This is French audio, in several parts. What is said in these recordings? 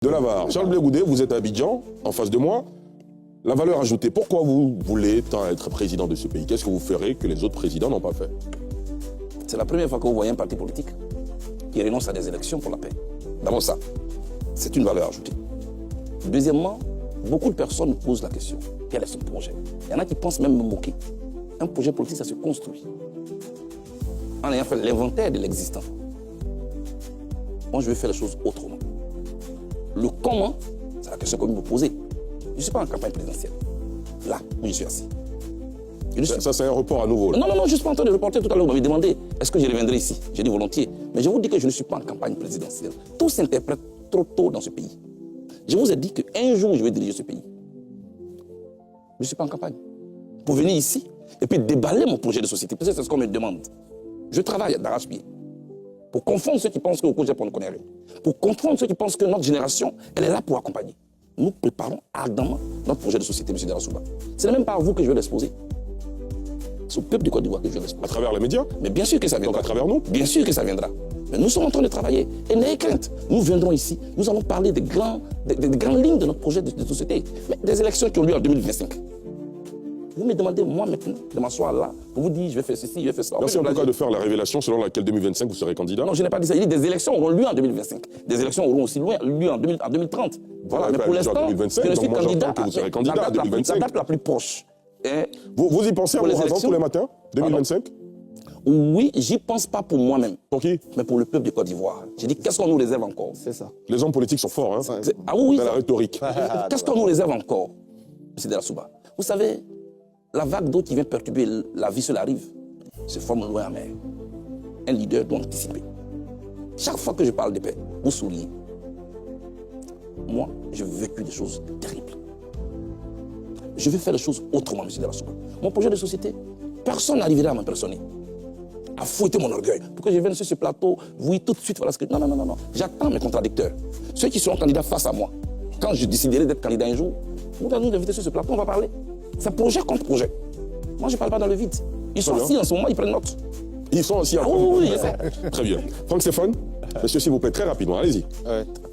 De Lavar. Charles Blé Goudé, vous êtes à Abidjan, en face de moi. La valeur ajoutée, pourquoi vous voulez tant être président de ce pays? Qu'est-ce que vous ferez que les autres présidents n'ont pas fait? C'est la première fois que vous voyez un parti politique qui renonce à des élections pour la paix. D'abord ça, c'est une valeur ajoutée. Deuxièmement, beaucoup de personnes me posent la question, quel est son projet? Il y en a qui pensent même me moquer. Un projet politique, ça se construit. En ayant fait l'inventaire de l'existant. Moi, je vais faire les choses autrement. Le comment, c'est la question que vous me posez. Je ne suis pas en campagne présidentielle. Là où je suis assis. Ça, c'est un report à nouveau. Là. Non, je ne suis pas en train de reporter. Tout à l'heure, vous m'avez demandé, est-ce que je reviendrai ici? J'ai dit volontiers. Mais je vous dis que je ne suis pas en campagne présidentielle. Tout s'interprète trop tôt dans ce pays. Je vous ai dit qu'un jour, je vais diriger ce pays. Je ne suis pas en campagne. Pour venir ici et puis déballer mon projet de société, parce que c'est ce qu'on me demande. Je travaille d'arrache-pied. Pour confondre ceux qui pensent qu'au COJEP, on ne connaît rien. Pour comprendre ceux qui pensent que notre génération, elle est là pour accompagner. Nous préparons ardemment notre projet de société, M. Darasouba. Ce n'est même pas à vous que je vais l'exposer. C'est au peuple de Côte d'Ivoire que je vais l'exposer. À travers les médias? Mais bien sûr que ça viendra. Donc à travers nous? Bien sûr que ça viendra. Mais nous sommes en train de travailler. Et n'ayez crainte. Nous viendrons ici. Nous allons parler des grandes lignes de notre projet de société. Mais des élections qui ont lieu en 2025. Vous me demandez, moi maintenant, de m'asseoir là, pour vous dire, je vais faire ceci, je vais faire ça. Merci en tout cas de faire la révélation selon laquelle 2025 vous serez candidat. Non, je n'ai pas dit ça. Il dit des élections auront lieu en 2025. Des élections auront aussi lieu en 2030. Voilà, mais pour l'instant, je suis candidat à 2025. La date la plus proche. Vous y pensez en vous rasant tous les matins 2025? Oui, j'y pense pas pour moi-même. Pour qui? Mais pour le peuple de Côte d'Ivoire. J'ai dit, qu'est-ce qu'on nous réserve encore? C'est ça. Les hommes politiques sont forts, hein? Ah oui, dans la rhétorique. Qu'est-ce qu'on nous réserve encore, M. Darasouba? Vous savez, la vague d'eau qui vient perturber la vie sur la rive se forme loin en mer. Un leader doit anticiper. Chaque fois que je parle de paix, vous souriez. Moi, j'ai vécu des choses terribles. Je vais faire les choses autrement, M. Darasouba. Mon projet de société, personne n'arrivera à m'impressionner, à fouetter mon orgueil. Pour que je vienne sur ce plateau, vous voyez tout de suite, voilà ce que... Non. J'attends mes contradicteurs. Ceux qui seront candidats face à moi. Quand je déciderai d'être candidat un jour, vous allez nous inviter sur ce plateau, on va parler. C'est projet contre projet. Moi, je ne parle pas dans le vide. Ils sont assis en ce moment, ils prennent note. Ils sont assis en oui. Très bien. Franck Stéphane, monsieur, s'il vous plaît, très rapidement, allez-y.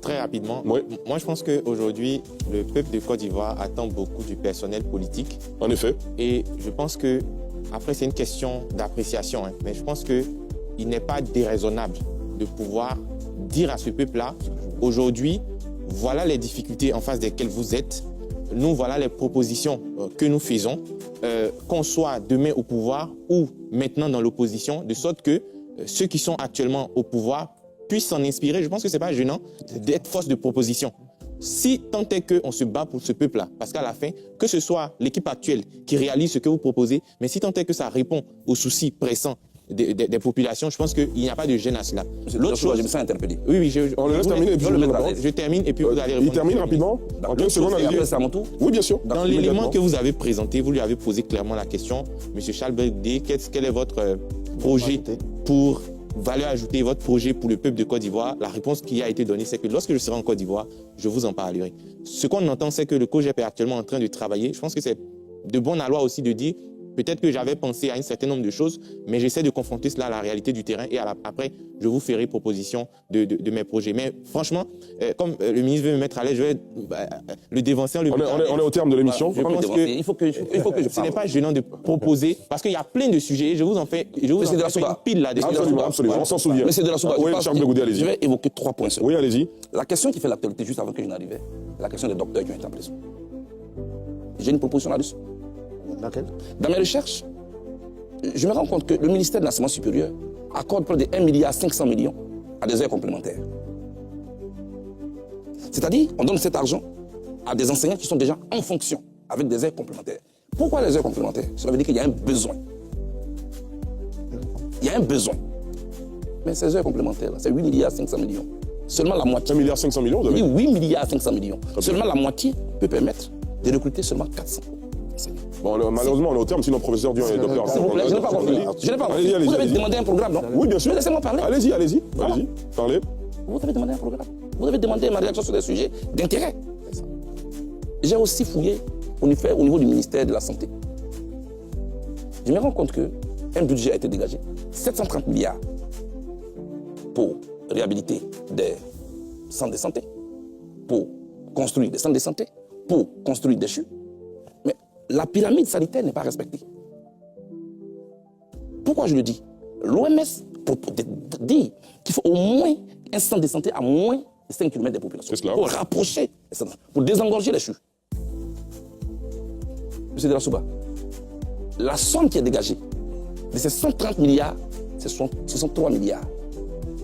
Très rapidement. Oui. Moi, je pense qu'aujourd'hui, le peuple de Côte d'Ivoire attend beaucoup du personnel politique. En effet. Et je pense que, après, c'est une question d'appréciation, hein, mais je pense qu'il n'est pas déraisonnable de pouvoir dire à ce peuple-là, aujourd'hui, voilà les difficultés en face desquelles vous êtes. Nous, voilà les propositions que nous faisons, qu'on soit demain au pouvoir ou maintenant dans l'opposition, de sorte que ceux qui sont actuellement au pouvoir puissent s'en inspirer. Je pense que ce n'est pas gênant d'être force de proposition. Si tant est qu'on se bat pour ce peuple-là, parce qu'à la fin, que ce soit l'équipe actuelle qui réalise ce que vous proposez, mais si tant est que ça répond aux soucis pressants des populations, je pense qu'il n'y a pas de gêne à cela. L'autre chose, je me sens interpellé. Oui, On le laisse terminer et puis je termine et puis vous allez répondre. Il termine rapidement, en 15 secondes. C'est à mon tour. Oui, bien sûr. Dans l'élément que vous avez présenté, vous lui avez posé clairement la question, M. Charles Blé Goudé, quel est votre projet pour valeur ajoutée, votre projet pour le peuple de Côte d'Ivoire? La réponse qui a été donnée, c'est que lorsque je serai en Côte d'Ivoire, je vous en parlerai. Ce qu'on entend, c'est que le COJEP est actuellement en train de travailler. Je pense que c'est de bon aloi aussi de dire, peut-être que j'avais pensé à un certain nombre de choses, mais j'essaie de confronter cela à la réalité du terrain et après, je vous ferai proposition de mes projets. Mais franchement, comme le ministre veut me mettre à l'aise, je vais le dévancer. On est au terme de l'émission. Je pense que il faut que je ce parle. n'est pas gênant de proposer, parce qu'il y a plein de sujets et je vous en fais une pile là-dessus. Absolument, on s'en souvient. Monsieur Darasouba, Oui, Charles Blé Goudé, allez-y. je vais évoquer 3 points seulement. Oui, allez-y. La question qui fait l'actualité juste avant que je n'arrivais, c'est la question des docteurs qui ont été en prison. J'ai une proposition là-dessus. Laquelle? Dans mes recherches, je me rends compte que le ministère de l'Enseignement supérieur accorde près de 1,5 milliard à des heures complémentaires. C'est-à-dire, on donne cet argent à des enseignants qui sont déjà en fonction, avec des heures complémentaires. Pourquoi les heures complémentaires? Cela veut dire qu'il y a un besoin. Il y a un besoin. Mais ces heures complémentaires, c'est 8,5 milliard. Seulement la moitié. 1,5 milliard, vous avez Oui, 8,5 milliard. Seulement la moitié peut permettre de recruter seulement 400 enseignants. Bon, malheureusement, on est au terme, sinon professeur Dion et docteur. S'il vous plaît, je n'ai pas compris. Je n'ai pas compris. Vous avez demandé un programme, non? Oui, bien sûr. Mais laissez-moi parler. Allez-y, parlez. Vous avez demandé un programme. Vous avez demandé ma réaction sur des sujets d'intérêt. J'ai aussi fouillé au niveau du ministère de la Santé. Je me rends compte qu'un budget a été dégagé. 730 milliards pour réhabiliter des centres de santé. pour construire des centres de santé, pour construire des CHU. Mais la pyramide sanitaire n'est pas respectée. Pourquoi je le dis? L'OMS dit qu'il faut au moins un centre de santé à moins de 5 km des populations. Pour rapprocher, pour désengorger les CHU. Monsieur de la Souba, la somme qui est dégagée de ces 130 milliards, c'est 63 milliards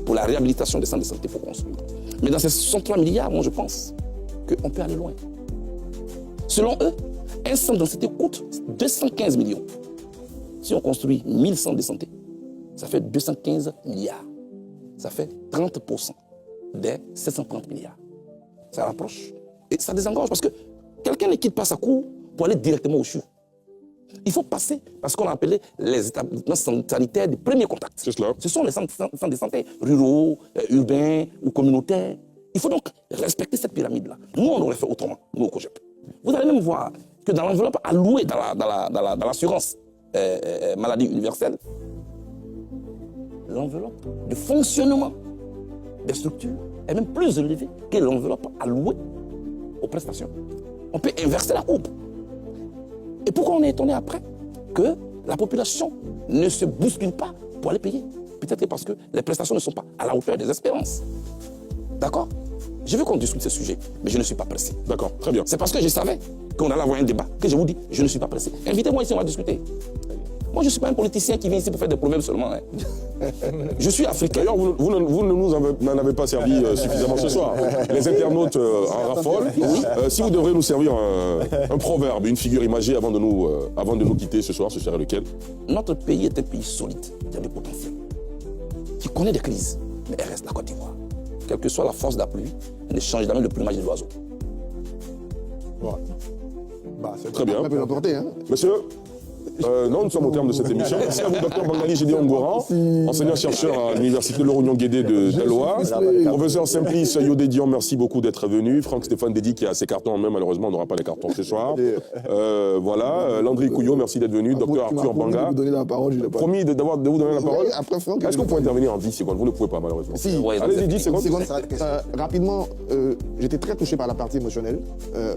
pour la réhabilitation des centres de santé pour construire. Mais dans ces 63 milliards, moi je pense qu'on peut aller loin. Selon eux, un centre de santé coûte 215 millions. Si on construit 1000 centres de santé, ça fait 215 milliards. Ça fait 30% des 730 milliards. Ça rapproche. Et ça désengorge parce que quelqu'un ne quitte pas sa cour pour aller directement au CHU. Il faut passer par ce qu'on a appelé les établissements sanitaires de premier contact. C'est cela. Ce sont les centres de santé ruraux, urbains ou communautaires. Il faut donc respecter cette pyramide-là. Nous, on aurait fait autrement, nous au COGEP. Vous allez même voir que dans l'enveloppe allouée dans l'assurance maladie universelle, l'enveloppe de fonctionnement des structures est même plus élevée que l'enveloppe allouée aux prestations. On peut inverser la courbe. Et pourquoi on est étonné après que la population ne se bouscule pas pour aller payer? Peut-être parce que les prestations ne sont pas à la hauteur des espérances. D'accord? Je veux qu'on discute ce sujet, mais je ne suis pas pressé. D'accord, très bien. C'est parce que je savais qu'on allait avoir un débat que je vous dis, je ne suis pas pressé. Invitez-moi ici, on va discuter. Moi, je ne suis pas un politicien qui vient ici pour faire des problèmes seulement. Hein. Je suis africain. D'ailleurs, vous ne nous en avez pas servi suffisamment ce soir. Les internautes en raffolent. Si vous devrez nous servir un proverbe, une figure imagée avant de nous quitter ce soir, ce serait lequel? Notre pays est un pays solide, qui a du potentiel, qui connaît des crises, mais elle reste la Côte d'Ivoire. Quelle que soit la force de la pluie, elle ne change jamais le plumage de l'oiseau. Bon. Bah, très bien. Hein. Monsieur, non, nous sommes au terme de cette émission. Merci à vous, Dr Bangali Gédéon Ngora, enseignant-chercheur à l'université Laurent Guédé de Dellois. Professeur Simplice Yodédian, merci beaucoup d'être venu. Franck Stéphane Dédi qui a ses cartons en main, malheureusement, on n'aura pas les cartons ce soir. Voilà, Landry Couillot, merci d'être venu. Docteur Arthur Banga. Promis de vous donner la parole. Est-ce que vous pouvez intervenir en 10 secondes? Vous ne pouvez pas, malheureusement. Si. Allez-y, 10 secondes. Rapidement, j'étais très touché par la partie émotionnelle.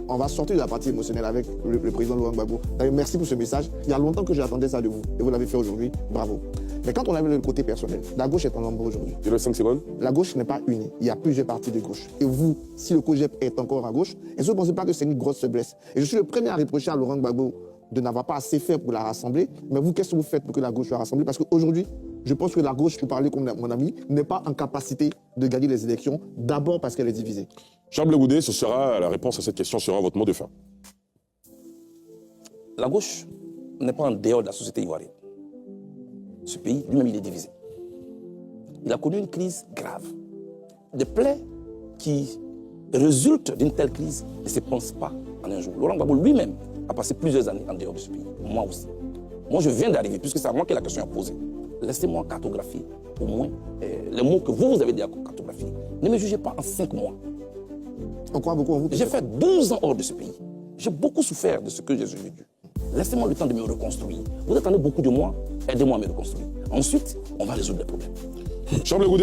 On va sortir de la partie émotionnelle avec le président Laurent Gbagbo. Merci pour ce message. Il y a longtemps que j'attendais ça de vous et vous l'avez fait aujourd'hui, bravo. Mais quand on avait le côté personnel, la gauche est en nombre aujourd'hui. Il reste 5 secondes. La gauche n'est pas unie, il y a plusieurs partis de gauche. Et vous, si le COGEP est encore à gauche, est-ce que vous ne pensez pas que c'est une grosse faiblesse? Et je suis le premier à reprocher à Laurent Gbagbo de n'avoir pas assez fait pour la rassembler. Mais vous, qu'est-ce que vous faites pour que la gauche soit rassemblée? Parce qu'aujourd'hui, je pense que la gauche, pour parler comme mon ami, n'est pas en capacité de gagner les élections, d'abord parce qu'elle est divisée. Charles Blé Goudé, ce sera la réponse à cette question, sera votre mot de fin. La gauche n'est pas en dehors de la société ivoirienne. Ce pays, lui-même, il est divisé. Il a connu une crise grave. Des plaies qui résultent d'une telle crise ne se pensent pas en un jour. Laurent Gbagbo lui-même a passé plusieurs années en dehors de ce pays. Moi aussi. Moi, je viens d'arriver, puisque c'est à moi que la question est posée. Laissez-moi cartographier au moins les mots que vous avez déjà cartographiés. Ne me jugez pas en 5 mois. On croit beaucoup en vous. J'ai fait 12 ans hors de ce pays. J'ai beaucoup souffert de ce que j'ai vécu. Laissez-moi le temps de me reconstruire. Vous attendez beaucoup de moi, aidez-moi à me reconstruire. Ensuite, on va résoudre les problèmes. Charles Blé Goudé.